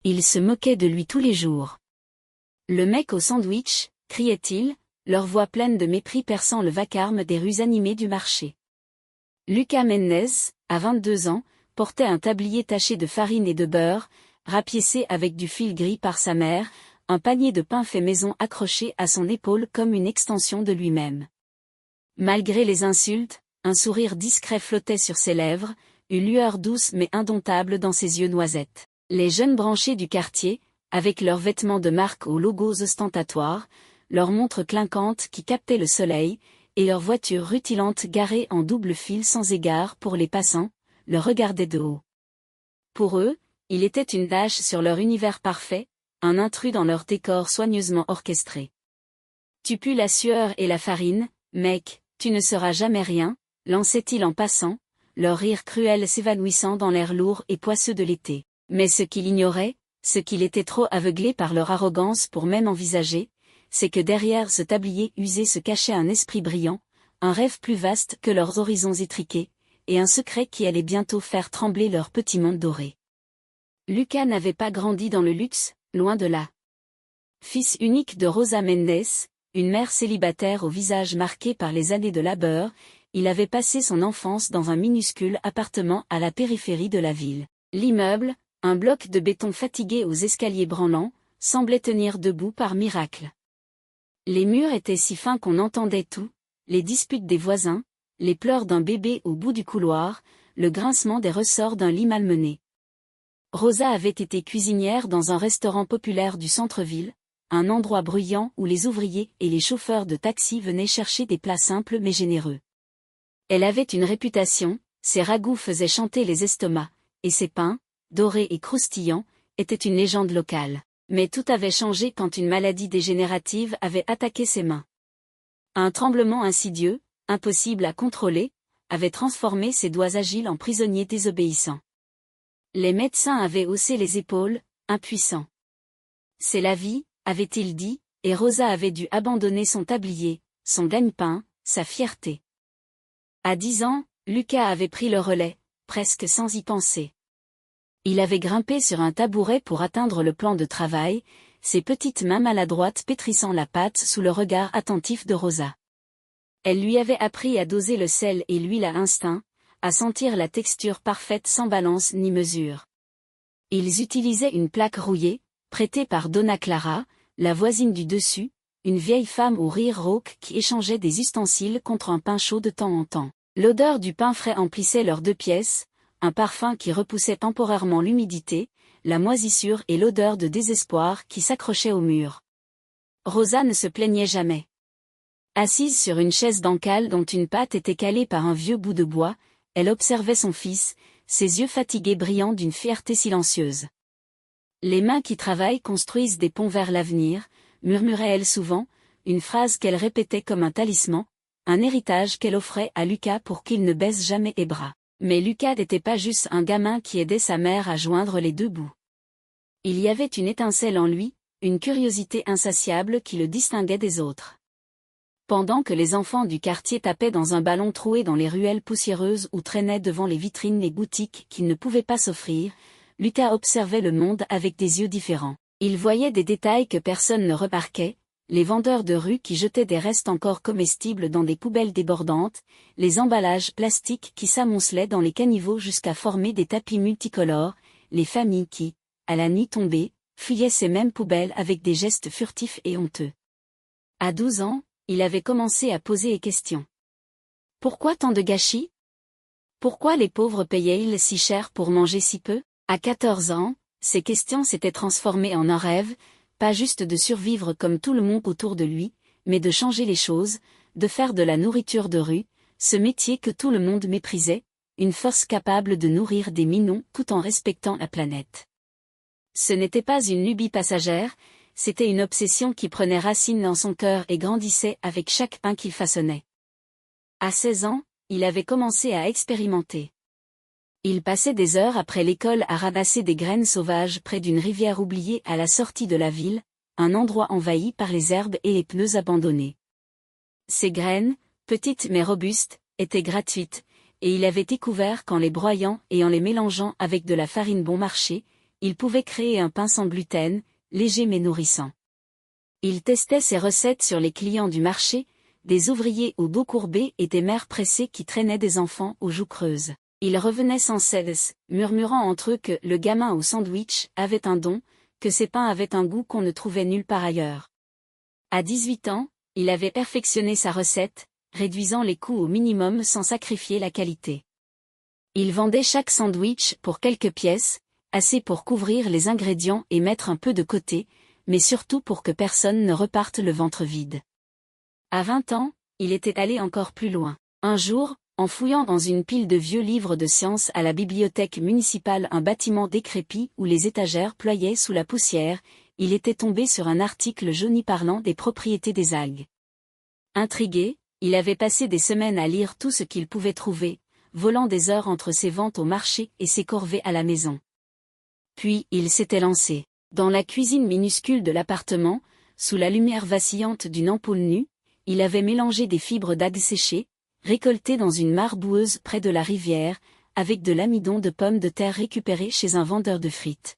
Ils se moquaient de lui tous les jours. Le mec au sandwich, criait-il, leur voix pleine de mépris perçant le vacarme des rues animées du marché. Lucas Méndez, à 22 ans, portait un tablier taché de farine et de beurre, rapiécé avec du fil gris par sa mère, un panier de pain fait maison accroché à son épaule comme une extension de lui-même. Malgré les insultes, un sourire discret flottait sur ses lèvres, une lueur douce mais indomptable dans ses yeux noisettes. Les jeunes branchés du quartier, avec leurs vêtements de marque aux logos ostentatoires, leurs montres clinquantes qui captaient le soleil, et leurs voitures rutilantes garées en double fil sans égard pour les passants, le regardaient de haut. Pour eux, il était une tache sur leur univers parfait, un intrus dans leur décor soigneusement orchestré. Tu pues la sueur et la farine, mec, tu ne seras jamais rien, lançait-il en passant, leur rire cruel s'évanouissant dans l'air lourd et poisseux de l'été. Mais ce qu'il ignorait, ce qu'il était trop aveuglé par leur arrogance pour même envisager, c'est que derrière ce tablier usé se cachait un esprit brillant, un rêve plus vaste que leurs horizons étriqués, et un secret qui allait bientôt faire trembler leur petit monde doré. Lucas n'avait pas grandi dans le luxe, loin de là. Fils unique de Rosa Méndez, une mère célibataire au visage marqué par les années de labeur, il avait passé son enfance dans un minuscule appartement à la périphérie de la ville. L'immeuble, un bloc de béton fatigué aux escaliers branlants, semblait tenir debout par miracle. Les murs étaient si fins qu'on entendait tout, les disputes des voisins, les pleurs d'un bébé au bout du couloir, le grincement des ressorts d'un lit malmené. Rosa avait été cuisinière dans un restaurant populaire du centre-ville, un endroit bruyant où les ouvriers et les chauffeurs de taxi venaient chercher des plats simples mais généreux. Elle avait une réputation, ses ragoûts faisaient chanter les estomacs, et ses pains, dorés et croustillants, étaient une légende locale. Mais tout avait changé quand une maladie dégénérative avait attaqué ses mains. Un tremblement insidieux, impossible à contrôler, avait transformé ses doigts agiles en prisonniers désobéissants. Les médecins avaient haussé les épaules, impuissants. C'est la vie, avait-il dit, et Rosa avait dû abandonner son tablier, son gagne-pain, sa fierté. À 10 ans, Lucas avait pris le relais, presque sans y penser. Il avait grimpé sur un tabouret pour atteindre le plan de travail, ses petites mains maladroites pétrissant la pâte sous le regard attentif de Rosa. Elle lui avait appris à doser le sel et l'huile à instinct, à sentir la texture parfaite sans balance ni mesure. Ils utilisaient une plaque rouillée, prêtée par Donna Clara, la voisine du dessus, une vieille femme au rire rauque qui échangeait des ustensiles contre un pain chaud de temps en temps. L'odeur du pain frais emplissait leurs 2 pièces, un parfum qui repoussait temporairement l'humidité, la moisissure et l'odeur de désespoir qui s'accrochait au mur. Rosa ne se plaignait jamais. Assise sur une chaise d'encale dont une patte était calée par un vieux bout de bois, elle observait son fils, ses yeux fatigués brillant d'une fierté silencieuse. Les mains qui travaillent construisent des ponts vers l'avenir, murmurait-elle souvent, une phrase qu'elle répétait comme un talisman, un héritage qu'elle offrait à Lucas pour qu'il ne baisse jamais les bras. Mais Lucas n'était pas juste un gamin qui aidait sa mère à joindre les 2 bouts. Il y avait une étincelle en lui, une curiosité insatiable qui le distinguait des autres. Pendant que les enfants du quartier tapaient dans un ballon troué dans les ruelles poussiéreuses ou traînaient devant les vitrines les boutiques qu'ils ne pouvaient pas s'offrir, Lucas observait le monde avec des yeux différents. Il voyait des détails que personne ne remarquait, les vendeurs de rue qui jetaient des restes encore comestibles dans des poubelles débordantes, les emballages plastiques qui s'amoncelaient dans les caniveaux jusqu'à former des tapis multicolores, les familles qui, à la nuit tombée, fuyaient ces mêmes poubelles avec des gestes furtifs et honteux. À 12 ans, il avait commencé à poser les questions. Pourquoi tant de gâchis? Pourquoi les pauvres payaient-ils si cher pour manger si peu? À 14 ans, ces questions s'étaient transformées en un rêve, pas juste de survivre comme tout le monde autour de lui, mais de changer les choses, de faire de la nourriture de rue, ce métier que tout le monde méprisait, une force capable de nourrir des minons tout en respectant la planète. Ce n'était pas une lubie passagère, c'était une obsession qui prenait racine dans son cœur et grandissait avec chaque pain qu'il façonnait. À 16 ans, il avait commencé à expérimenter. Il passait des heures après l'école à ramasser des graines sauvages près d'une rivière oubliée à la sortie de la ville, un endroit envahi par les herbes et les pneus abandonnés. Ces graines, petites mais robustes, étaient gratuites, et il avait découvert qu'en les broyant et en les mélangeant avec de la farine bon marché, il pouvait créer un pain sans gluten, léger mais nourrissant. Il testait ses recettes sur les clients du marché, des ouvriers au dos courbé et des mères pressées qui traînaient des enfants aux joues creuses. Il revenait sans cesse, murmurant entre eux que le gamin au sandwich avait un don, que ses pains avaient un goût qu'on ne trouvait nulle part ailleurs. À 18 ans, il avait perfectionné sa recette, réduisant les coûts au minimum sans sacrifier la qualité. Il vendait chaque sandwich pour quelques pièces, assez pour couvrir les ingrédients et mettre un peu de côté, mais surtout pour que personne ne reparte le ventre vide. À 20 ans, il était allé encore plus loin. Un jour, en fouillant dans une pile de vieux livres de sciences à la bibliothèque municipale, un bâtiment décrépit où les étagères ployaient sous la poussière, il était tombé sur un article jauni parlant des propriétés des algues. Intrigué, il avait passé des semaines à lire tout ce qu'il pouvait trouver, volant des heures entre ses ventes au marché et ses corvées à la maison. Puis il s'était lancé. Dans la cuisine minuscule de l'appartement, sous la lumière vacillante d'une ampoule nue, il avait mélangé des fibres d'algues séchées, récoltées dans une mare boueuse près de la rivière, avec de l'amidon de pommes de terre récupéré chez un vendeur de frites.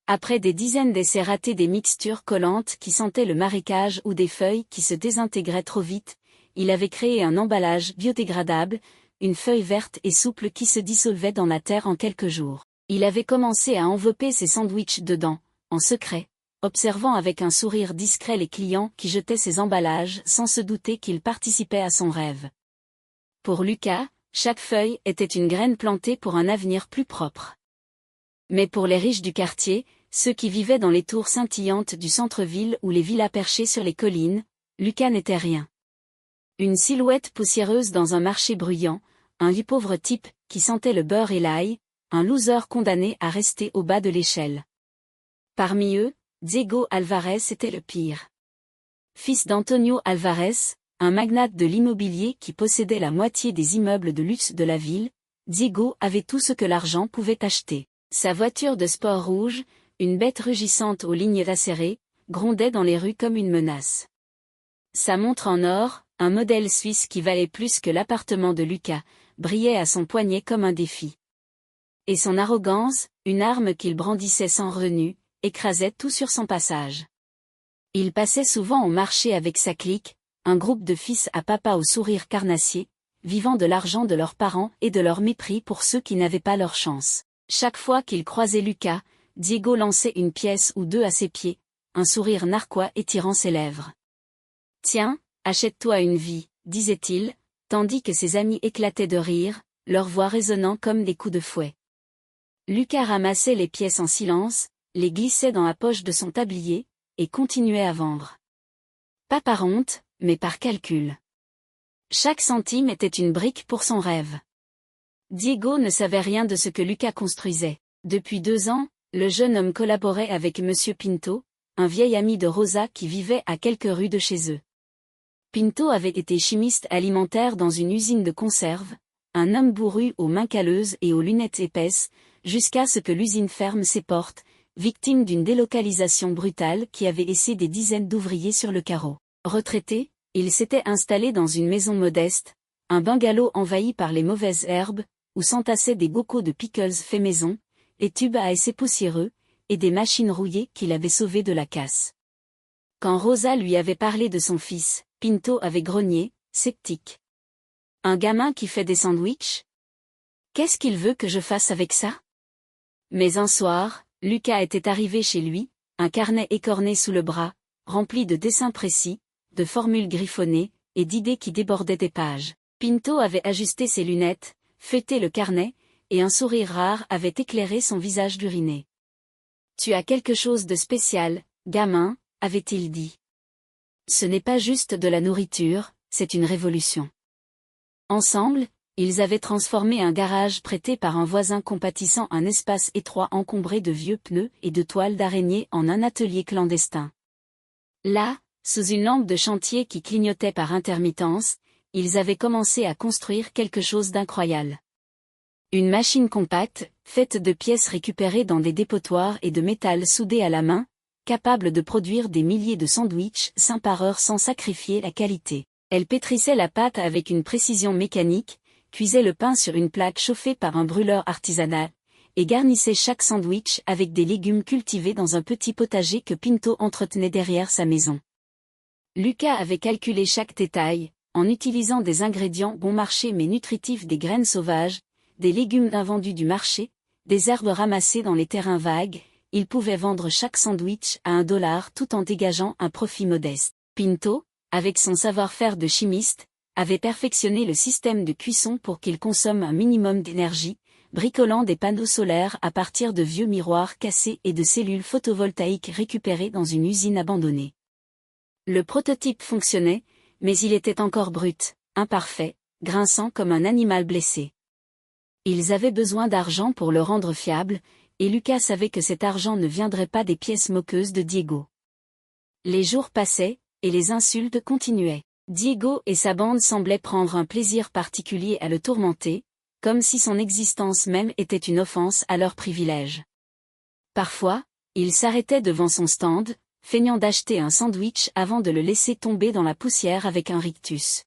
Après des dizaines d'essais ratés, des mixtures collantes qui sentaient le marécage ou des feuilles qui se désintégraient trop vite, il avait créé un emballage biodégradable, une feuille verte et souple qui se dissolvait dans la terre en quelques jours. Il avait commencé à envelopper ses sandwichs dedans, en secret, observant avec un sourire discret les clients qui jetaient ses emballages sans se douter qu'ils participaient à son rêve. Pour Lucas, chaque feuille était une graine plantée pour un avenir plus propre. Mais pour les riches du quartier, ceux qui vivaient dans les tours scintillantes du centre-ville ou les villas perchées sur les collines, Lucas n'était rien. Une silhouette poussiéreuse dans un marché bruyant, un pauvre type qui sentait le beurre et l'ail, un loser condamné à rester au bas de l'échelle. Parmi eux, Diego Alvarez était le pire. Fils d'Antonio Alvarez, un magnate de l'immobilier qui possédait la moitié des immeubles de luxe de la ville, Diego avait tout ce que l'argent pouvait acheter. Sa voiture de sport rouge, une bête rugissante aux lignes acérées, grondait dans les rues comme une menace. Sa montre en or, un modèle suisse qui valait plus que l'appartement de Lucas, brillait à son poignet comme un défi. Et son arrogance, une arme qu'il brandissait sans retenue, écrasait tout sur son passage. Il passait souvent au marché avec sa clique, un groupe de fils à papa au sourire carnassier, vivant de l'argent de leurs parents et de leur mépris pour ceux qui n'avaient pas leur chance. Chaque fois qu'il croisait Lucas, Diego lançait une pièce ou deux à ses pieds, un sourire narquois étirant ses lèvres. « Tiens, achète-toi une vie, » disait-il, tandis que ses amis éclataient de rire, leur voix résonnant comme des coups de fouet. Lucas ramassait les pièces en silence, les glissait dans la poche de son tablier, et continuait à vendre. Pas par honte, mais par calcul. Chaque centime était une brique pour son rêve. Diego ne savait rien de ce que Lucas construisait. Depuis 2 ans, le jeune homme collaborait avec Monsieur Pinto, un vieil ami de Rosa qui vivait à quelques rues de chez eux. Pinto avait été chimiste alimentaire dans une usine de conserve, un homme bourru aux mains calleuses et aux lunettes épaisses, jusqu'à ce que l'usine ferme ses portes, victime d'une délocalisation brutale qui avait laissé des dizaines d'ouvriers sur le carreau. Retraité, il s'était installé dans une maison modeste, un bungalow envahi par les mauvaises herbes, où s'entassaient des bocaux de pickles faits maison, des tubes à essai poussiéreux, et des machines rouillées qu'il avait sauvées de la casse. Quand Rosa lui avait parlé de son fils, Pinto avait grogné, sceptique. « Un gamin qui fait des sandwichs ? Qu'est-ce qu'il veut que je fasse avec ça ?» Mais un soir, Lucas était arrivé chez lui, un carnet écorné sous le bras, rempli de dessins précis, de formules griffonnées, et d'idées qui débordaient des pages. Pinto avait ajusté ses lunettes, feuilleté le carnet, et un sourire rare avait éclairé son visage d'uriné. « Tu as quelque chose de spécial, gamin, » avait-il dit. « Ce n'est pas juste de la nourriture, c'est une révolution. » Ensemble, ils avaient transformé un garage prêté par un voisin compatissant un espace étroit encombré de vieux pneus et de toiles d'araignée en un atelier clandestin. Là, sous une lampe de chantier qui clignotait par intermittence, ils avaient commencé à construire quelque chose d'incroyable. Une machine compacte, faite de pièces récupérées dans des dépotoirs et de métal soudé à la main, capable de produire des milliers de sandwichs sains par heure sans sacrifier la qualité. Elle pétrissait la pâte avec une précision mécanique, cuisait le pain sur une plaque chauffée par un brûleur artisanal, et garnissait chaque sandwich avec des légumes cultivés dans un petit potager que Pinto entretenait derrière sa maison. Lucas avait calculé chaque détail, en utilisant des ingrédients bon marché mais nutritifs, des graines sauvages, des légumes invendus du marché, des herbes ramassées dans les terrains vagues. Il pouvait vendre chaque sandwich à $1 tout en dégageant un profit modeste. Pinto, avec son savoir-faire de chimiste, avait perfectionné le système de cuisson pour qu'il consomme un minimum d'énergie, bricolant des panneaux solaires à partir de vieux miroirs cassés et de cellules photovoltaïques récupérées dans une usine abandonnée. Le prototype fonctionnait, mais il était encore brut, imparfait, grinçant comme un animal blessé. Ils avaient besoin d'argent pour le rendre fiable, et Lucas savait que cet argent ne viendrait pas des pièces moqueuses de Diego. Les jours passaient, et les insultes continuaient. Diego et sa bande semblaient prendre un plaisir particulier à le tourmenter, comme si son existence même était une offense à leurs privilèges. Parfois, il s'arrêtait devant son stand, feignant d'acheter un sandwich avant de le laisser tomber dans la poussière avec un rictus.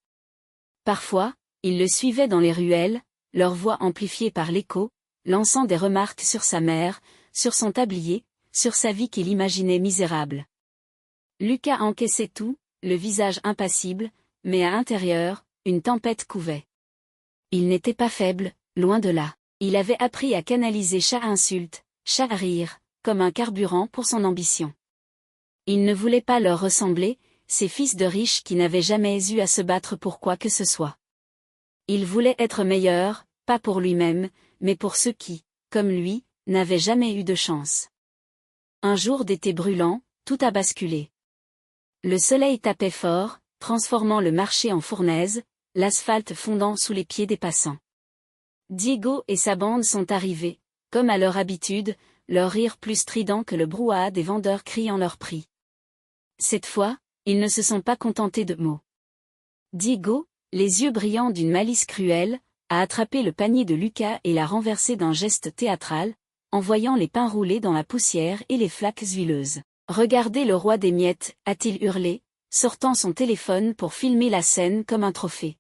Parfois, il le suivait dans les ruelles, leur voix amplifiée par l'écho, lançant des remarques sur sa mère, sur son tablier, sur sa vie qu'il imaginait misérable. Lucas encaissait tout, le visage impassible, mais à l'intérieur, une tempête couvait. Il n'était pas faible, loin de là. Il avait appris à canaliser chaque insulte, chaque rire, comme un carburant pour son ambition. Il ne voulait pas leur ressembler, ces fils de riches qui n'avaient jamais eu à se battre pour quoi que ce soit. Il voulait être meilleur, pas pour lui-même, mais pour ceux qui, comme lui, n'avaient jamais eu de chance. Un jour d'été brûlant, tout a basculé. Le soleil tapait fort, transformant le marché en fournaise, l'asphalte fondant sous les pieds des passants. Diego et sa bande sont arrivés, comme à leur habitude, leur rire plus strident que le brouhaha des vendeurs criant leur prix. Cette fois, ils ne se sont pas contentés de mots. Diego, les yeux brillants d'une malice cruelle, a attrapé le panier de Lucas et l'a renversé d'un geste théâtral, envoyant les pains rouler dans la poussière et les flaques huileuses. « Regardez le roi des miettes », a-t-il hurlé, sortant son téléphone pour filmer la scène comme un trophée.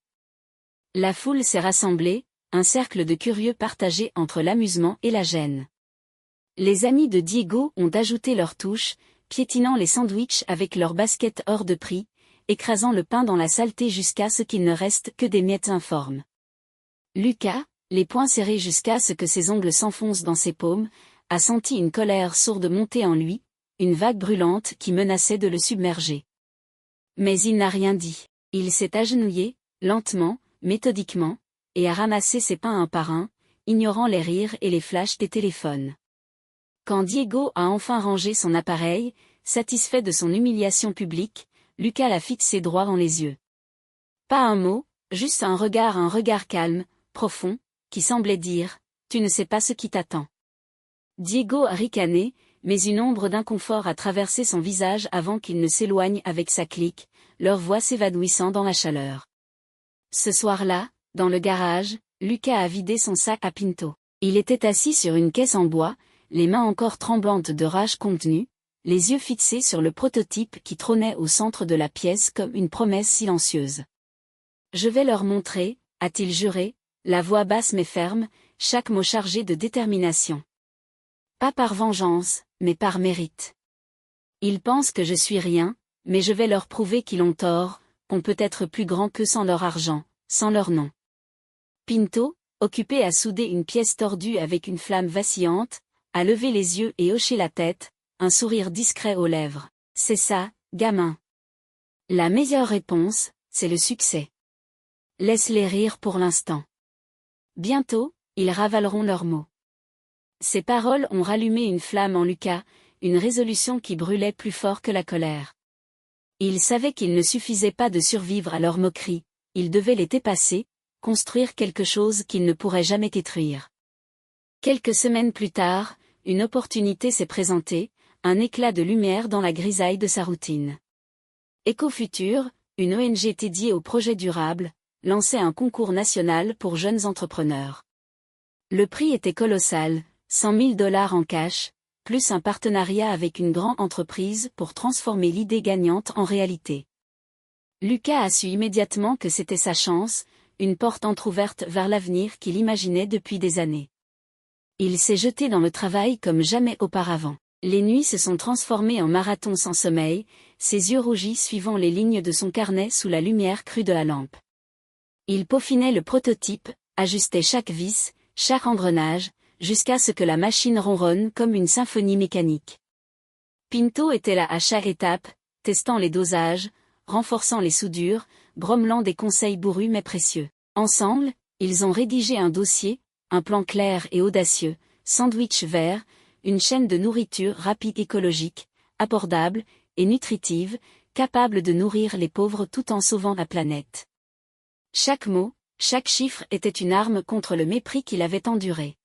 La foule s'est rassemblée, un cercle de curieux partagé entre l'amusement et la gêne. Les amis de Diego ont ajouté leur touche, piétinant les sandwichs avec leurs baskets hors de prix, écrasant le pain dans la saleté jusqu'à ce qu'il ne reste que des miettes informes. Lucas, les poings serrés jusqu'à ce que ses ongles s'enfoncent dans ses paumes, a senti une colère sourde monter en lui, une vague brûlante qui menaçait de le submerger. Mais il n'a rien dit. Il s'est agenouillé, lentement, méthodiquement, et a ramassé ses pains un par un, ignorant les rires et les flashs des téléphones. Quand Diego a enfin rangé son appareil, satisfait de son humiliation publique, Lucas l'a fixé droit dans les yeux. Pas un mot, juste un regard calme, profond, qui semblait dire « Tu ne sais pas ce qui t'attend ». Diego a ricané, mais une ombre d'inconfort a traversé son visage avant qu'il ne s'éloigne avec sa clique, leur voix s'évanouissant dans la chaleur. Ce soir-là, dans le garage, Lucas a vidé son sac à Pinto. Il était assis sur une caisse en bois, les mains encore tremblantes de rage contenue, les yeux fixés sur le prototype qui trônait au centre de la pièce comme une promesse silencieuse. « Je vais leur montrer », a-t-il juré, la voix basse mais ferme, chaque mot chargé de détermination. Pas par vengeance, mais par mérite. Ils pensent que je suis rien, mais je vais leur prouver qu'ils ont tort, qu'on peut être plus grand qu'eux sans leur argent, sans leur nom. Pinto, occupé à souder une pièce tordue avec une flamme vacillante, a levé les yeux et hoché la tête, un sourire discret aux lèvres. C'est ça, gamin. La meilleure réponse, c'est le succès. Laisse-les rire pour l'instant. Bientôt, ils ravaleront leurs mots. Ces paroles ont rallumé une flamme en Lucas, une résolution qui brûlait plus fort que la colère. Il savait qu'il ne suffisait pas de survivre à leurs moqueries, il devait les dépasser, construire quelque chose qu'il ne pourrait jamais détruire. Quelques semaines plus tard, une opportunité s'est présentée, un éclat de lumière dans la grisaille de sa routine. Écofutur, une ONG dédiée aux projets durables, lançait un concours national pour jeunes entrepreneurs. Le prix était colossal, $100 000 en cash, plus un partenariat avec une grande entreprise pour transformer l'idée gagnante en réalité. Lucas a su immédiatement que c'était sa chance, une porte entr'ouverte vers l'avenir qu'il imaginait depuis des années. Il s'est jeté dans le travail comme jamais auparavant. Les nuits se sont transformées en marathons sans sommeil, ses yeux rougis suivant les lignes de son carnet sous la lumière crue de la lampe. Il peaufinait le prototype, ajustait chaque vis, chaque engrenage, jusqu'à ce que la machine ronronne comme une symphonie mécanique. Pinto était là à chaque étape, testant les dosages, renforçant les soudures, grommelant des conseils bourrus mais précieux. Ensemble, ils ont rédigé un dossier, un plan clair et audacieux, sandwich vert, une chaîne de nourriture rapide écologique, abordable et nutritive, capable de nourrir les pauvres tout en sauvant la planète. Chaque mot, chaque chiffre était une arme contre le mépris qu'il avait enduré.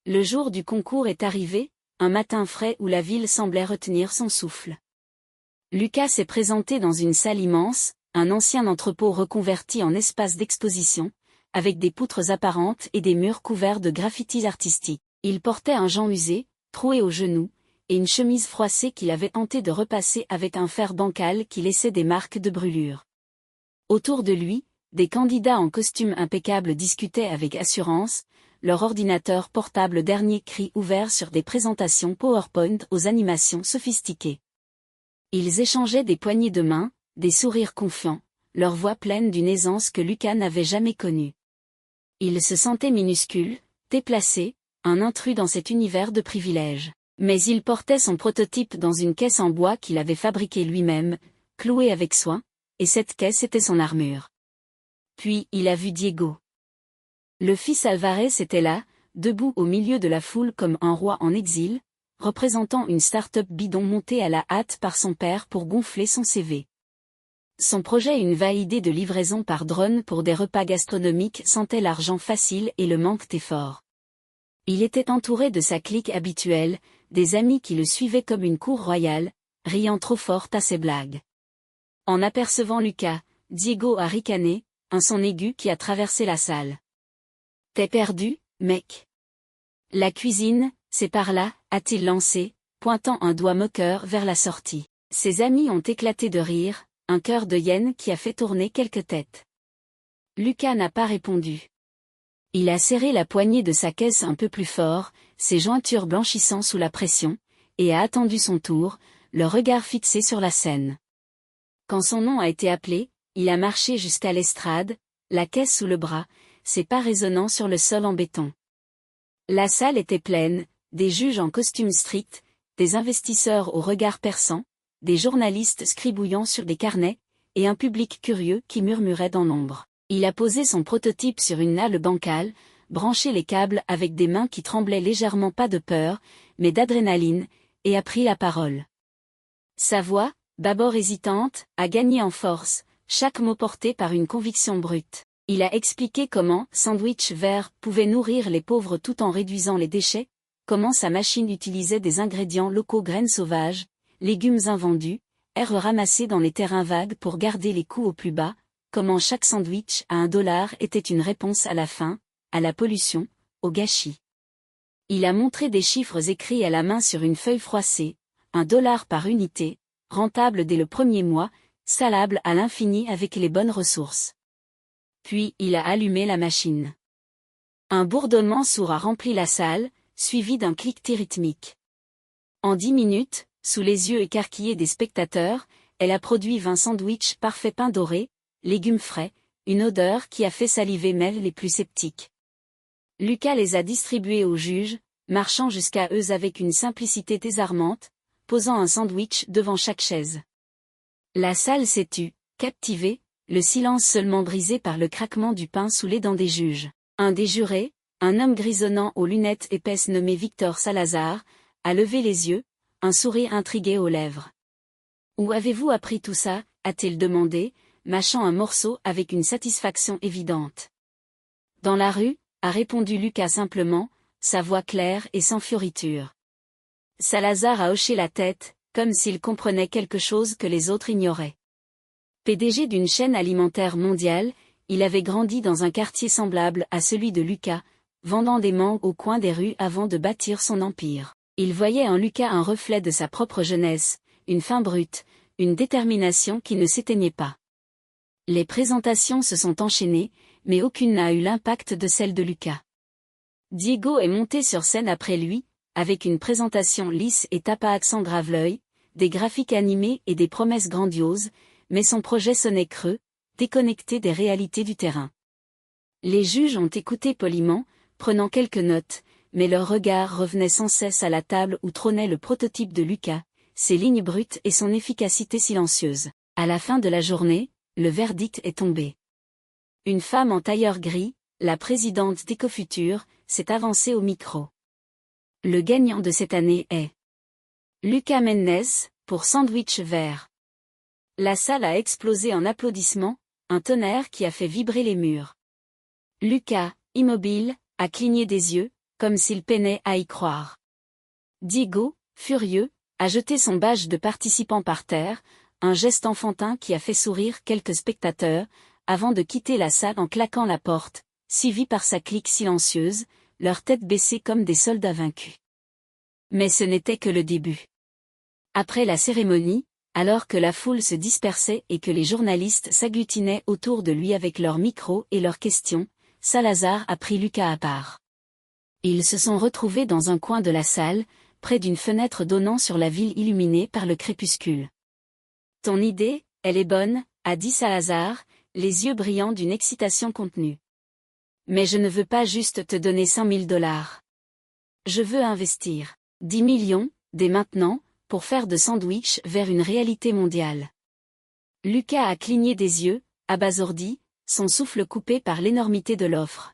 Le jour du concours est arrivé, un matin frais où la ville semblait retenir son souffle. Lucas s'est présenté dans une salle immense, un ancien entrepôt reconverti en espace d'exposition, avec des poutres apparentes et des murs couverts de graffitis artistiques. Il portait un gant usé, troué aux genoux, et une chemise froissée qu'il avait tenté de repasser avec un fer bancal qui laissait des marques de brûlure. Autour de lui, des candidats en costume impeccable discutaient avec assurance, leur ordinateur portable dernier cri ouvert sur des présentations PowerPoint aux animations sophistiquées. Ils échangeaient des poignées de main, des sourires confiants, leur voix pleine d'une aisance que Lucas n'avait jamais connue. Il se sentait minuscule, déplacé, un intrus dans cet univers de privilèges. Mais il portait son prototype dans une caisse en bois qu'il avait fabriquée lui-même, clouée avec soin, et cette caisse était son armure. Puis il a vu Diego. Le fils Alvarez était là, debout au milieu de la foule comme un roi en exil, représentant une start-up bidon montée à la hâte par son père pour gonfler son CV. Son projet, une vague idée de livraison par drone pour des repas gastronomiques, sentait l'argent facile et le manque d'effort. Il était entouré de sa clique habituelle, des amis qui le suivaient comme une cour royale, riant trop fort à ses blagues. En apercevant Lucas, Diego a ricané, un son aigu qui a traversé la salle. « T'es perdu, mec. La cuisine, c'est par là, a-t-il lancé, pointant un doigt moqueur vers la sortie. Ses amis ont éclaté de rire, un cœur de hyène qui a fait tourner quelques têtes. Lucas n'a pas répondu. Il a serré la poignée de sa caisse un peu plus fort, ses jointures blanchissant sous la pression, et a attendu son tour, le regard fixé sur la scène. Quand son nom a été appelé, il a marché jusqu'à l'estrade, la caisse sous le bras, ses pas résonnant sur le sol en béton. La salle était pleine, des juges en costume strict, des investisseurs au regard perçant, des journalistes scribouillant sur des carnets, et un public curieux qui murmurait dans l'ombre. Il a posé son prototype sur une nalle bancale, branché les câbles avec des mains qui tremblaient légèrement, pas de peur, mais d'adrénaline, et a pris la parole. Sa voix, d'abord hésitante, a gagné en force, chaque mot porté par une conviction brute. Il a expliqué comment Sandwich Vert pouvait nourrir les pauvres tout en réduisant les déchets, comment sa machine utilisait des ingrédients locaux, graines sauvages, légumes invendus, herbes ramassées dans les terrains vagues pour garder les coûts au plus bas, comment chaque sandwich à $1 était une réponse à la faim, à la pollution, au gâchis. Il a montré des chiffres écrits à la main sur une feuille froissée, $1 par unité, rentable dès le premier mois, salable à l'infini avec les bonnes ressources. Puis il a allumé la machine. Un bourdonnement sourd a rempli la salle, suivi d'un cliquetis rythmique. En 10 minutes, sous les yeux écarquillés des spectateurs, elle a produit 20 sandwichs parfaits, pain doré, légumes frais, une odeur qui a fait saliver même les plus sceptiques. Lucas les a distribués aux juges, marchant jusqu'à eux avec une simplicité désarmante, posant un sandwich devant chaque chaise. La salle s'est tue, captivée, le silence seulement brisé par le craquement du pain sous les dents des juges. Un des jurés, un homme grisonnant aux lunettes épaisses nommé Victor Salazar, a levé les yeux, un sourire intrigué aux lèvres. « Où avez-vous appris tout ça ?» a-t-il demandé, mâchant un morceau avec une satisfaction évidente. « Dans la rue » a répondu Lucas simplement, sa voix claire et sans fioriture. Salazar a hoché la tête, comme s'il comprenait quelque chose que les autres ignoraient. PDG d'une chaîne alimentaire mondiale, il avait grandi dans un quartier semblable à celui de Lucas, vendant des mangues au coin des rues avant de bâtir son empire. Il voyait en Lucas un reflet de sa propre jeunesse, une faim brute, une détermination qui ne s'éteignait pas. Les présentations se sont enchaînées, mais aucune n'a eu l'impact de celle de Lucas. Diego est monté sur scène après lui, avec une présentation lisse et tape à accent grave l'œil, des graphiques animés et des promesses grandioses, mais son projet sonnait creux, déconnecté des réalités du terrain. Les juges ont écouté poliment, prenant quelques notes, mais leur regard revenait sans cesse à la table où trônait le prototype de Lucas, ses lignes brutes et son efficacité silencieuse. À la fin de la journée, le verdict est tombé. Une femme en tailleur gris, la présidente d'Ecofuture, s'est avancée au micro. Le gagnant de cette année est Lucas Méndez, pour Sandwich Vert. La salle a explosé en applaudissements, un tonnerre qui a fait vibrer les murs. Lucas, immobile, a cligné des yeux, comme s'il peinait à y croire. Diego, furieux, a jeté son badge de participant par terre, un geste enfantin qui a fait sourire quelques spectateurs, avant de quitter la salle en claquant la porte, suivi par sa clique silencieuse, leurs têtes baissées comme des soldats vaincus. Mais ce n'était que le début. Après la cérémonie, alors que la foule se dispersait et que les journalistes s'agglutinaient autour de lui avec leurs micros et leurs questions, Salazar a pris Lucas à part. Ils se sont retrouvés dans un coin de la salle, près d'une fenêtre donnant sur la ville illuminée par le crépuscule. « Ton idée, elle est bonne », a dit Salazar, les yeux brillants d'une excitation contenue. « Mais je ne veux pas juste te donner 100 000 $. Je veux investir 10 millions, dès maintenant, pour faire de Sandwich Vert une réalité mondiale. » Lucas a cligné des yeux, abasourdi, son souffle coupé par l'énormité de l'offre.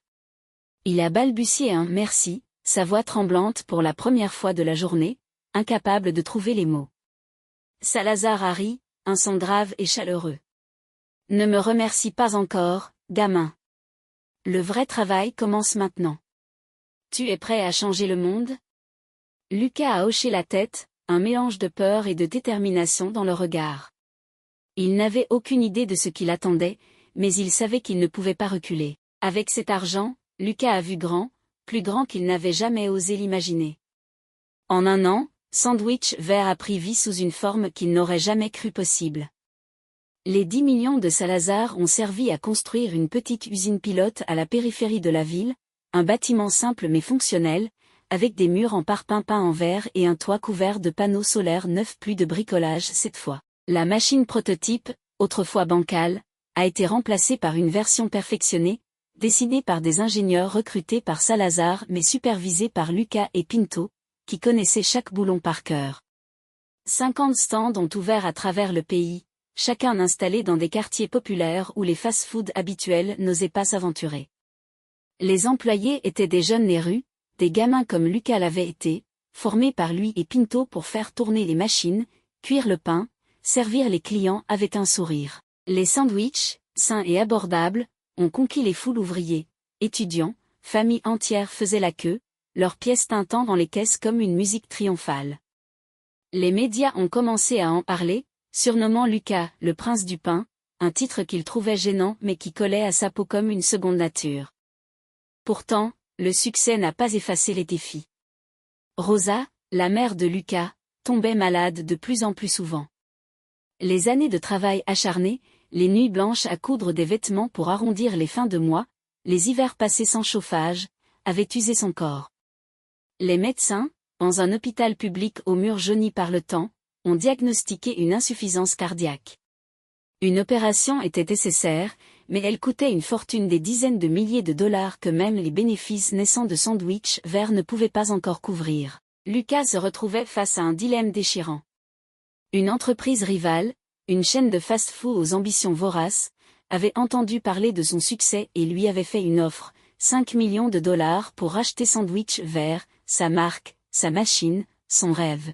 Il a balbutié un « merci », sa voix tremblante pour la première fois de la journée, incapable de trouver les mots. Salazar a ri, un son grave et chaleureux. « Ne me remercie pas encore, gamin. Le vrai travail commence maintenant. Tu es prêt à changer le monde ?» Lucas a hoché la tête, un mélange de peur et de détermination dans le regard. Il n'avait aucune idée de ce qui l'attendait, mais il savait qu'il ne pouvait pas reculer. Avec cet argent, Lucas a vu grand, plus grand qu'il n'avait jamais osé l'imaginer. En un an, Sandwich Vert a pris vie sous une forme qu'il n'aurait jamais cru possible. Les 10 millions de Salazar ont servi à construire une petite usine pilote à la périphérie de la ville, un bâtiment simple mais fonctionnel, avec des murs en parpaing peints en vert et un toit couvert de panneaux solaires neufs, plus de bricolage cette fois. La machine prototype, autrefois bancale, a été remplacée par une version perfectionnée, dessinée par des ingénieurs recrutés par Salazar mais supervisés par Lucas et Pinto, qui connaissaient chaque boulon par cœur. 50 stands ont ouvert à travers le pays, chacun installé dans des quartiers populaires où les fast-food habituels n'osaient pas s'aventurer. Les employés étaient des jeunes des rues, des gamins comme Lucas l'avait été, formés par lui et Pinto pour faire tourner les machines, cuire le pain, servir les clients avec un sourire. Les sandwichs, sains et abordables, ont conquis les foules ouvriers, étudiants, familles entières faisaient la queue, leurs pièces tintant dans les caisses comme une musique triomphale. Les médias ont commencé à en parler, surnommant Lucas le prince du pain, un titre qu'il trouvait gênant mais qui collait à sa peau comme une seconde nature. Pourtant, le succès n'a pas effacé les défis. Rosa, la mère de Lucas, tombait malade de plus en plus souvent. Les années de travail acharné, les nuits blanches à coudre des vêtements pour arrondir les fins de mois, les hivers passés sans chauffage, avaient usé son corps. Les médecins, dans un hôpital public aux murs jaunis par le temps, ont diagnostiqué une insuffisance cardiaque. Une opération était nécessaire, mais elle coûtait une fortune, des dizaines de milliers de dollars que même les bénéfices naissants de Sandwich Vert ne pouvaient pas encore couvrir. Lucas se retrouvait face à un dilemme déchirant. Une entreprise rivale, une chaîne de fast-food aux ambitions voraces, avait entendu parler de son succès et lui avait fait une offre, 5 millions de dollars pour racheter Sandwich Vert, sa marque, sa machine, son rêve.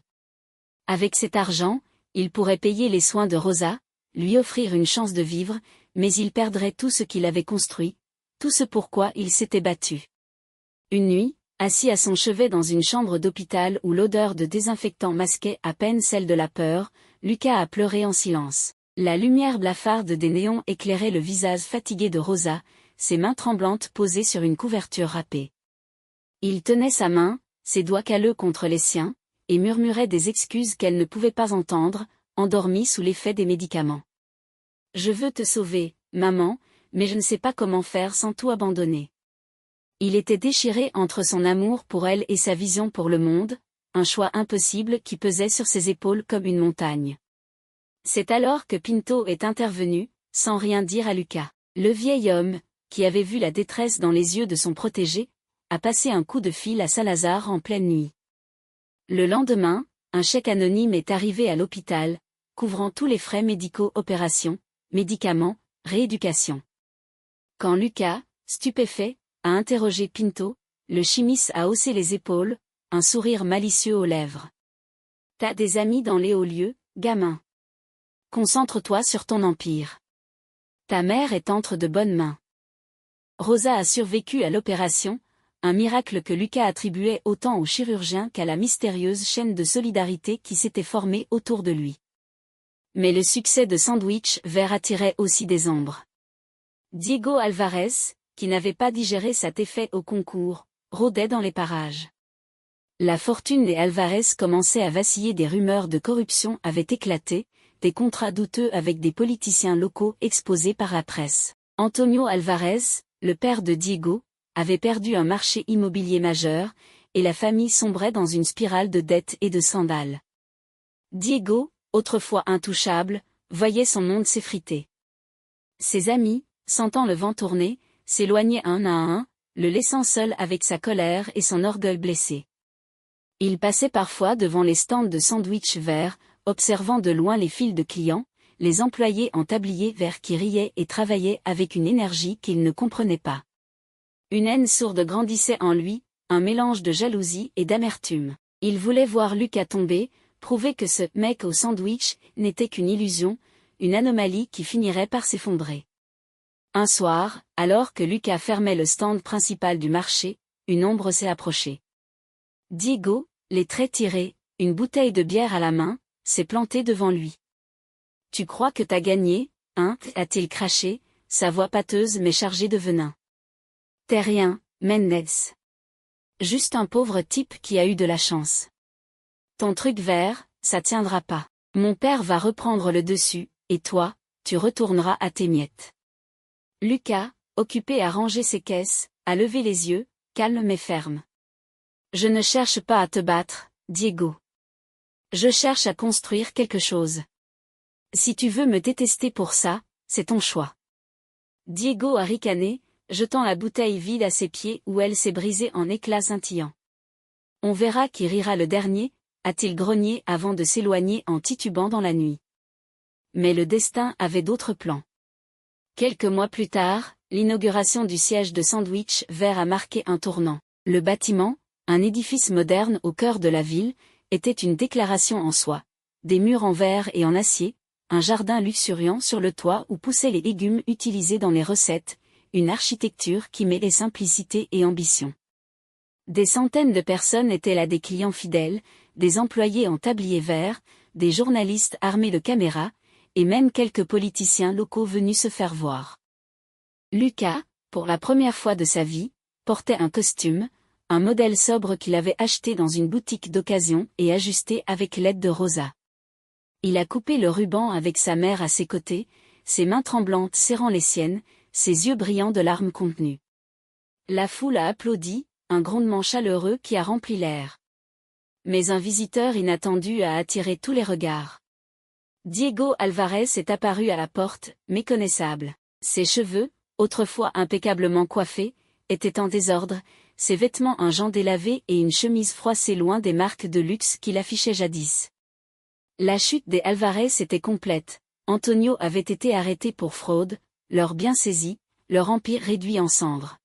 Avec cet argent, il pourrait payer les soins de Rosa, lui offrir une chance de vivre, mais il perdrait tout ce qu'il avait construit, tout ce pourquoi il s'était battu. Une nuit, assis à son chevet dans une chambre d'hôpital où l'odeur de désinfectant masquait à peine celle de la peur, Lucas a pleuré en silence. La lumière blafarde des néons éclairait le visage fatigué de Rosa, ses mains tremblantes posées sur une couverture râpée. Il tenait sa main, ses doigts calleux contre les siens, et murmurait des excuses qu'elle ne pouvait pas entendre, endormie sous l'effet des médicaments. « Je veux te sauver, maman, mais je ne sais pas comment faire sans tout abandonner. Il était déchiré entre son amour pour elle et sa vision pour le monde, un choix impossible qui pesait sur ses épaules comme une montagne. C'est alors que Pinto est intervenu, sans rien dire à Lucas. Le vieil homme, qui avait vu la détresse dans les yeux de son protégé, a passé un coup de fil à Salazar en pleine nuit. Le lendemain, un chèque anonyme est arrivé à l'hôpital, couvrant tous les frais médicaux, opérations, médicaments, rééducation. Quand Lucas, stupéfait, a interrogé Pinto, le chimiste a haussé les épaules, un sourire malicieux aux lèvres. T'as des amis dans les hauts lieux, gamin. Concentre-toi sur ton empire. Ta mère est entre de bonnes mains. Rosa a survécu à l'opération, un miracle que Lucas attribuait autant au chirurgien qu'à la mystérieuse chaîne de solidarité qui s'était formée autour de lui. Mais le succès de Sandwich Vert attirait aussi des ombres. Diego Alvarez, qui n'avait pas digéré cet effet au concours, rôdait dans les parages. La fortune des Alvarez commençait à vaciller, des rumeurs de corruption avaient éclaté, des contrats douteux avec des politiciens locaux exposés par la presse. Antonio Alvarez, le père de Diego, avait perdu un marché immobilier majeur, et la famille sombrait dans une spirale de dettes et de scandales. Diego, autrefois intouchable, voyait son monde s'effriter. Ses amis, sentant le vent tourner, s'éloignaient un à un, le laissant seul avec sa colère et son orgueil blessé. Il passait parfois devant les stands de sandwich verts, observant de loin les files de clients, les employés en tablier vert qui riaient et travaillaient avec une énergie qu'il ne comprenait pas. Une haine sourde grandissait en lui, un mélange de jalousie et d'amertume. Il voulait voir Lucas tomber, prouver que ce mec au sandwich n'était qu'une illusion, une anomalie qui finirait par s'effondrer. Un soir, alors que Lucas fermait le stand principal du marché, une ombre s'est approchée. Diego, les traits tirés, une bouteille de bière à la main, s'est planté devant lui. « Tu crois que t'as gagné, hein » a-t-il craché, sa voix pâteuse mais chargée de venin. « T'es rien, Mendez. Juste un pauvre type qui a eu de la chance. Ton truc vert, ça tiendra pas. Mon père va reprendre le dessus, et toi, tu retourneras à tes miettes. » Lucas, occupé à ranger ses caisses, a levé les yeux, calme mais ferme. « Je ne cherche pas à te battre, Diego. Je cherche à construire quelque chose. Si tu veux me détester pour ça, c'est ton choix. » Diego a ricané, jetant la bouteille vide à ses pieds où elle s'est brisée en éclats scintillants. « On verra qui rira le dernier » a-t-il grogné avant de s'éloigner en titubant dans la nuit. Mais le destin avait d'autres plans. Quelques mois plus tard, l'inauguration du siège de Sandwich Vert a marqué un tournant. Le bâtiment, un édifice moderne au cœur de la ville, était une déclaration en soi. Des murs en verre et en acier, un jardin luxuriant sur le toit où poussaient les légumes utilisés dans les recettes, une architecture qui mêlait simplicité et ambition. Des centaines de personnes étaient là, des clients fidèles, des employés en tablier vert, des journalistes armés de caméras, et même quelques politiciens locaux venus se faire voir. Lucas, pour la première fois de sa vie, portait un costume, un modèle sobre qu'il avait acheté dans une boutique d'occasion et ajusté avec l'aide de Rosa. Il a coupé le ruban avec sa mère à ses côtés, ses mains tremblantes serrant les siennes, ses yeux brillants de larmes contenues. La foule a applaudi, un grondement chaleureux qui a rempli l'air. Mais un visiteur inattendu a attiré tous les regards. Diego Alvarez est apparu à la porte, méconnaissable. Ses cheveux, autrefois impeccablement coiffés, étaient en désordre, ses vêtements un jean délavé et une chemise froissée loin des marques de luxe qu'il affichait jadis. La chute des Alvarez était complète, Antonio avait été arrêté pour fraude, leurs biens saisis, leur empire réduit en cendres.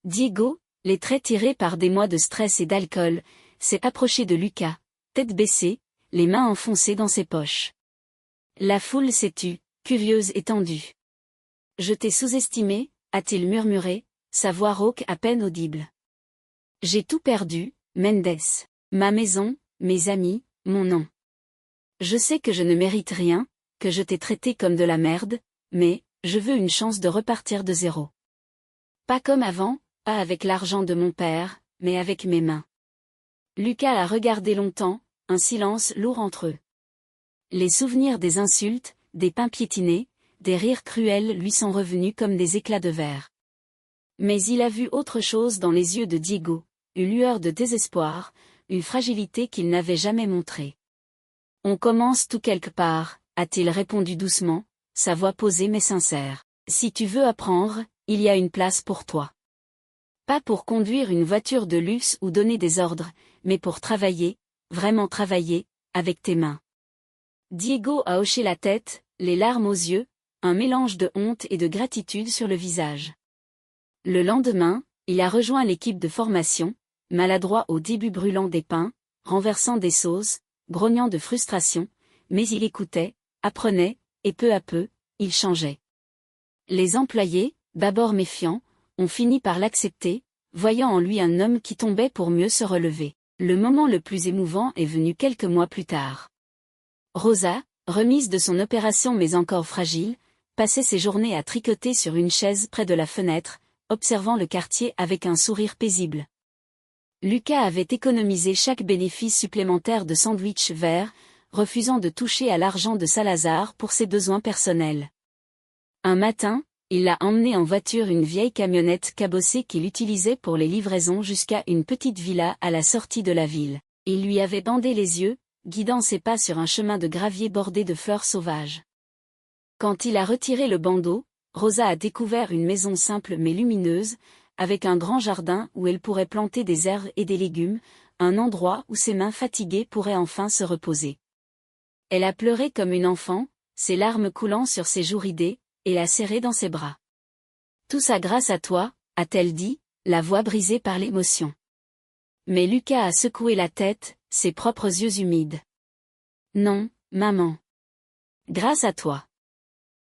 Diego, les traits tirés par des mois de stress et d'alcool, s'est approché de Lucas, tête baissée, les mains enfoncées dans ses poches. La foule s'est tue, curieuse et tendue. « Je t'ai sous-estimé » a-t-il murmuré, sa voix rauque à peine audible. « J'ai tout perdu, Mendez. Ma maison, mes amis, mon nom. Je sais que je ne mérite rien, que je t'ai traité comme de la merde, mais, je veux une chance de repartir de zéro. Pas comme avant, pas avec l'argent de mon père, mais avec mes mains. » Lucas a regardé longtemps, un silence lourd entre eux. Les souvenirs des insultes, des pains piétinés, des rires cruels lui sont revenus comme des éclats de verre. Mais il a vu autre chose dans les yeux de Diego, une lueur de désespoir, une fragilité qu'il n'avait jamais montrée. On commence tout quelque part, a-t-il répondu doucement, sa voix posée mais sincère. Si tu veux apprendre, il y a une place pour toi. Pas pour conduire une voiture de luxe ou donner des ordres, mais pour travailler, vraiment travailler, avec tes mains. Diego a hoché la tête, les larmes aux yeux, un mélange de honte et de gratitude sur le visage. Le lendemain, il a rejoint l'équipe de formation, maladroit au début brûlant des pains, renversant des sauces, grognant de frustration, mais il écoutait, apprenait, et peu à peu, il changeait. Les employés, d'abord méfiants, ont fini par l'accepter, voyant en lui un homme qui tombait pour mieux se relever. Le moment le plus émouvant est venu quelques mois plus tard. Rosa, remise de son opération mais encore fragile, passait ses journées à tricoter sur une chaise près de la fenêtre, observant le quartier avec un sourire paisible. Lucas avait économisé chaque bénéfice supplémentaire de sandwich vert, refusant de toucher à l'argent de Salazar pour ses besoins personnels. Un matin, il a emmené en voiture une vieille camionnette cabossée qu'il utilisait pour les livraisons jusqu'à une petite villa à la sortie de la ville. Il lui avait bandé les yeux, guidant ses pas sur un chemin de gravier bordé de fleurs sauvages. Quand il a retiré le bandeau, Rosa a découvert une maison simple mais lumineuse, avec un grand jardin où elle pourrait planter des herbes et des légumes, un endroit où ses mains fatiguées pourraient enfin se reposer. Elle a pleuré comme une enfant, ses larmes coulant sur ses joues ridées, et l'a serré dans ses bras. Tout ça grâce à toi, a-t-elle dit, la voix brisée par l'émotion. Mais Lucas a secoué la tête, ses propres yeux humides. Non, maman. Grâce à toi.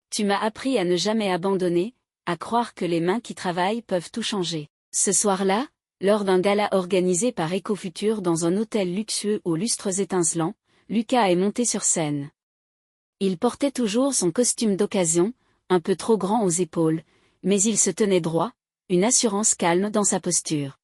Tu m'as appris à ne jamais abandonner, à croire que les mains qui travaillent peuvent tout changer. Ce soir-là, lors d'un gala organisé par Ecofutur dans un hôtel luxueux aux lustres étincelants, Lucas est monté sur scène. Il portait toujours son costume d'occasion, un peu trop grand aux épaules, mais il se tenait droit, une assurance calme dans sa posture.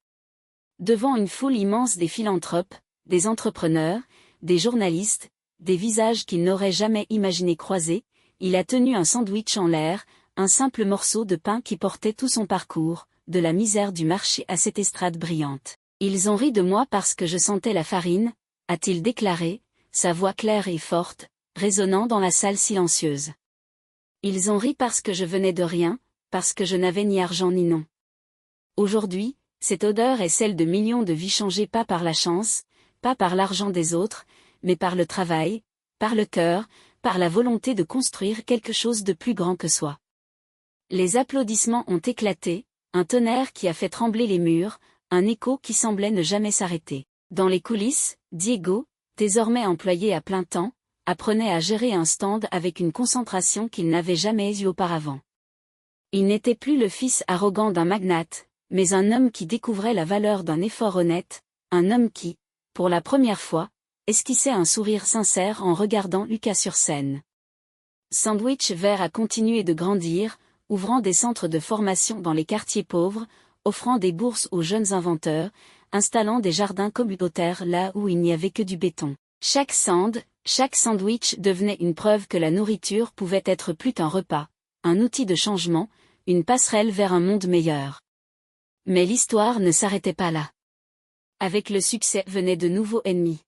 Devant une foule immense des philanthropes, des entrepreneurs, des journalistes, des visages qu'il n'aurait jamais imaginé croiser, il a tenu un sandwich en l'air, un simple morceau de pain qui portait tout son parcours, de la misère du marché à cette estrade brillante. Ils ont ri de moi parce que je sentais la farine, a-t-il déclaré, sa voix claire et forte, résonnant dans la salle silencieuse. Ils ont ri parce que je venais de rien, parce que je n'avais ni argent ni nom. Aujourd'hui, cette odeur est celle de millions de vies changées pas par la chance, pas par l'argent des autres, mais par le travail, par le cœur, par la volonté de construire quelque chose de plus grand que soi. Les applaudissements ont éclaté, un tonnerre qui a fait trembler les murs, un écho qui semblait ne jamais s'arrêter. Dans les coulisses, Diego, désormais employé à plein temps, apprenait à gérer un stand avec une concentration qu'il n'avait jamais eue auparavant. Il n'était plus le fils arrogant d'un magnate, mais un homme qui découvrait la valeur d'un effort honnête, un homme qui, pour la première fois, esquissait un sourire sincère en regardant Lucas sur scène. Sandwich Vert a continué de grandir, ouvrant des centres de formation dans les quartiers pauvres, offrant des bourses aux jeunes inventeurs, installant des jardins communautaires là où il n'y avait que du béton. Chaque sandwich devenait une preuve que la nourriture pouvait être plus qu'un repas, un outil de changement, une passerelle vers un monde meilleur. Mais l'histoire ne s'arrêtait pas là. Avec le succès venaient de nouveaux ennemis.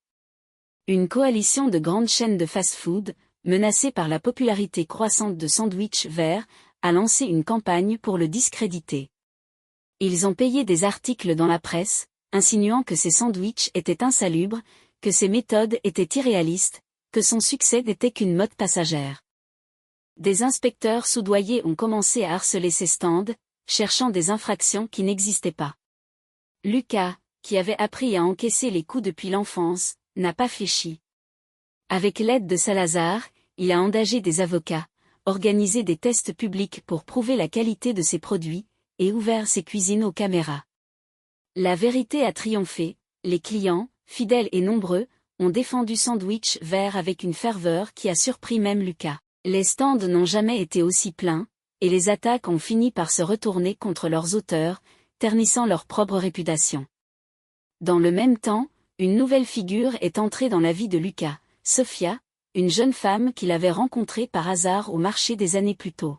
Une coalition de grandes chaînes de fast-food, menacée par la popularité croissante de Sandwich Vert, a lancé une campagne pour le discréditer. Ils ont payé des articles dans la presse, insinuant que ses sandwichs étaient insalubres, que ses méthodes étaient irréalistes, que son succès n'était qu'une mode passagère. Des inspecteurs soudoyés ont commencé à harceler ses stands, cherchant des infractions qui n'existaient pas. Lucas, qui avait appris à encaisser les coups depuis l'enfance, n'a pas fléchi. Avec l'aide de Salazar, il a engagé des avocats, organisé des tests publics pour prouver la qualité de ses produits, et ouvert ses cuisines aux caméras. La vérité a triomphé, les clients, fidèles et nombreux, ont défendu Sandwich Vert avec une ferveur qui a surpris même Lucas. Les stands n'ont jamais été aussi pleins, et les attaques ont fini par se retourner contre leurs auteurs, ternissant leur propre réputation. Dans le même temps, une nouvelle figure est entrée dans la vie de Lucas, Sofia, une jeune femme qu'il avait rencontrée par hasard au marché des années plus tôt.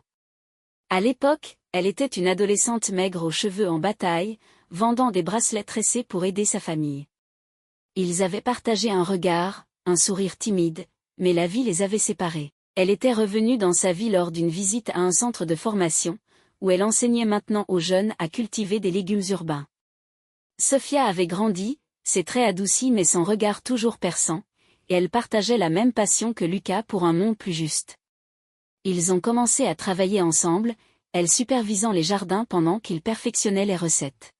À l'époque, Elle était une adolescente maigre aux cheveux en bataille, vendant des bracelets tressés pour aider sa famille. Ils avaient partagé un regard, un sourire timide, mais la vie les avait séparés. Elle était revenue dans sa vie lors d'une visite à un centre de formation, où elle enseignait maintenant aux jeunes à cultiver des légumes urbains. Sophia avait grandi, ses traits adoucis mais son regard toujours perçant, et elle partageait la même passion que Lucas pour un monde plus juste. Ils ont commencé à travailler ensemble, elle supervisant les jardins pendant qu'il perfectionnait les recettes.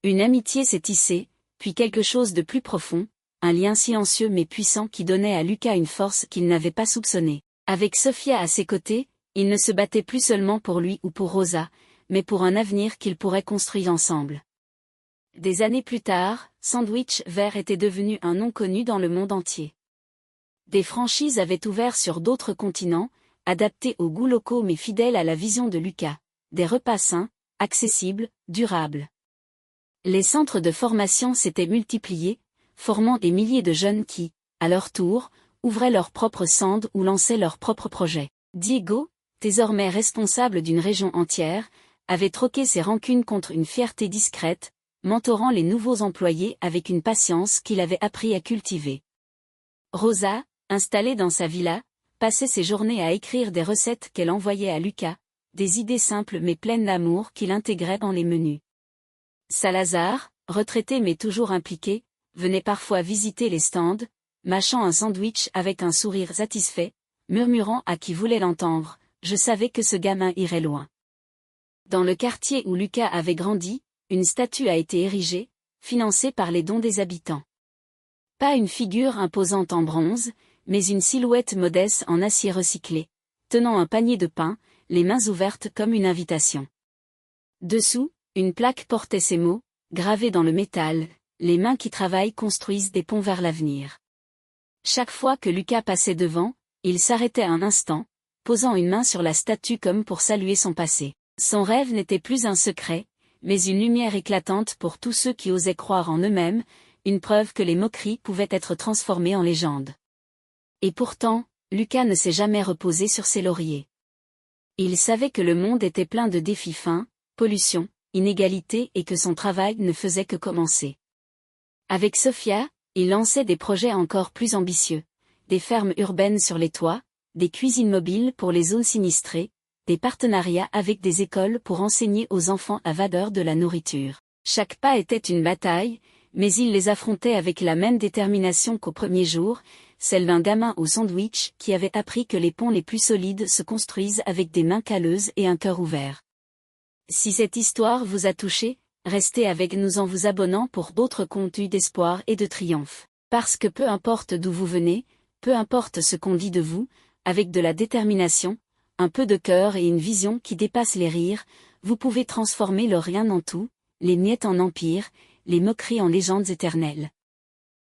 Une amitié s'est tissée, puis quelque chose de plus profond, un lien silencieux mais puissant qui donnait à Lucas une force qu'il n'avait pas soupçonnée. Avec Sophia à ses côtés, il ne se battait plus seulement pour lui ou pour Rosa, mais pour un avenir qu'ils pourraient construire ensemble. Des années plus tard, Sandwich Vert était devenu un nom connu dans le monde entier. Des franchises avaient ouvert sur d'autres continents, adaptés aux goûts locaux mais fidèles à la vision de Lucas. Des repas sains, accessibles, durables. Les centres de formation s'étaient multipliés, formant des milliers de jeunes qui, à leur tour, ouvraient leurs propres centres ou lançaient leurs propres projets. Diego, désormais responsable d'une région entière, avait troqué ses rancunes contre une fierté discrète, mentorant les nouveaux employés avec une patience qu'il avait appris à cultiver. Rosa, installée dans sa villa, passait ses journées à écrire des recettes qu'elle envoyait à Lucas, des idées simples mais pleines d'amour qu'il intégrait dans les menus. Salazar, retraité mais toujours impliqué, venait parfois visiter les stands, mâchant un sandwich avec un sourire satisfait, murmurant à qui voulait l'entendre, « Je savais que ce gamin irait loin ». Dans le quartier où Lucas avait grandi, une statue a été érigée, financée par les dons des habitants. Pas une figure imposante en bronze, mais une silhouette modeste en acier recyclé, tenant un panier de pain, les mains ouvertes comme une invitation. Dessous, une plaque portait ces mots, gravés dans le métal, « Les mains qui travaillent construisent des ponts vers l'avenir ». Chaque fois que Lucas passait devant, il s'arrêtait un instant, posant une main sur la statue comme pour saluer son passé. Son rêve n'était plus un secret, mais une lumière éclatante pour tous ceux qui osaient croire en eux-mêmes, une preuve que les moqueries pouvaient être transformées en légendes. Et pourtant, Lucas ne s'est jamais reposé sur ses lauriers. Il savait que le monde était plein de défis fins, pollution, inégalité et que son travail ne faisait que commencer. Avec Sophia, il lançait des projets encore plus ambitieux, des fermes urbaines sur les toits, des cuisines mobiles pour les zones sinistrées, des partenariats avec des écoles pour enseigner aux enfants la valeur de la nourriture. Chaque pas était une bataille, mais il les affrontait avec la même détermination qu'au premier jour, celle d'un gamin au sandwich qui avait appris que les ponts les plus solides se construisent avec des mains calleuses et un cœur ouvert. Si cette histoire vous a touché, restez avec nous en vous abonnant pour d'autres contenus d'espoir et de triomphe. Parce que peu importe d'où vous venez, peu importe ce qu'on dit de vous, avec de la détermination, un peu de cœur et une vision qui dépasse les rires, vous pouvez transformer le rien en tout, les miettes en empire, les moqueries en légendes éternelles.